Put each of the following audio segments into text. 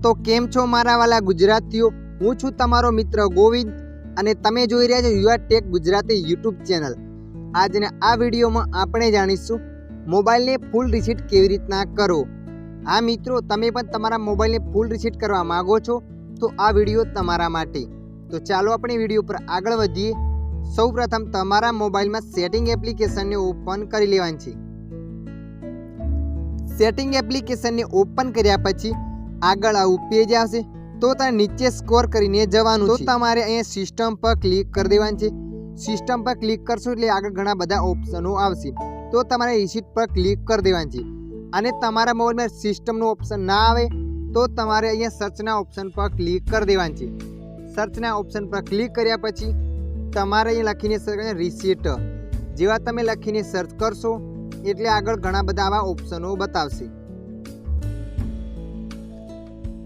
તો કેમ છો મારા વાલા ગુજરાતીઓ, હું છું તમારો મિત્ર ગોવિંદ અને તમે જોઈ રહ્યા છો your tech Gujarati YouTube channel. આજના આ વિડીયોમાં આપણે જાણીશું મોબાઈલને ફૂલ રીસેટ કેવી રીતના કરો। હા મિત્રો, તમે પણ તમારા મોબાઈલને ફૂલ રીસેટ કરવા માંગો છો તો આ વિડીયો તમારા માટે। તો ચાલો આપણે વિડીયો પર આગળ વધીએ। સૌપ્રથમ તમારા મોબાઈલમાં સેટિંગ એપ્લિકેશનને ઓપન કરી લેવાની છે। સેટિંગ એપ્લિકેશનને ઓપન કર્યા પછી આગળ આવું પેજ આવશે તો તમારે નીચે સ્ક્રોલ કરીને જવાનું છે। તો તમારે અહીંયા સિસ્ટમ પર ક્લિક કરી દેવાનું છે। સિસ્ટમ પર ક્લિક કરશો એટલે આગળ ઘણા બધા ઓપ્શનો આવશે, તો તમારે રીસીટ પર ક્લિક કરી દેવાનું છે। અને તમારા મોબાઈલમાં સિસ્ટમનું ઓપ્શન ના આવે તો તમારે અહીંયા સર્ચના ઓપ્શન પર ક્લિક કરી દેવાનું છે। સર્ચના ઓપ્શન પર ક્લિક કર્યા પછી તમારે અહીંયા લખીને રીસેટ જેવા તમે લખીને સર્ચ કરશો એટલે આગળ ઘણા બધા આવા ઓપ્શનો બતાવશે।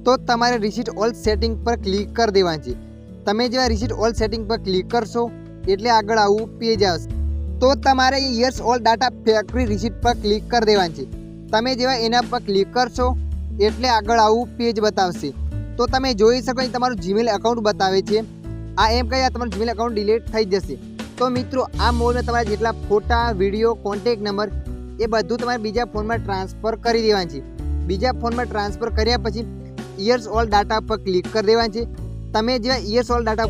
તો તમારે રીસેટ ઓલ સેટિંગ પર ક્લિક કરી દેવાનું છે। તમે જેવા રીસેટ ઓલ સેટિંગ પર ક્લિક કરશો એટલે આગળ આવું પેજ આવશે, તો તમારે years all data factory reset પર ક્લિક કરી દેવાનું છે। તમે જેવા એના પર ક્લિક કરશો એટલે આગળ આવું પેજ બતાવશે। તો તમે જોઈ શકો તમારું જીમેલ એકાઉન્ટ બતાવે છે। આ એમ કહી તમારું જીમેલ એકાઉન્ટ ડિલીટ થઈ જશે। તો મિત્રો, આ મોબાઈલમાં તમારા જેટલા ફોટા, વિડીયો, કોન્ટેક્ટ નંબર એ બધું તમારે બીજા ફોનમાં ટ્રાન્સફર કરી દેવાનું છે। બીજા ફોનમાં ટ્રાન્સફર કર્યા પછી યર્સ ઓલ ડાટા પર ક્લિક કરી દેવાનું છે। તમે જેવા યર્સ ઓલ ડાટા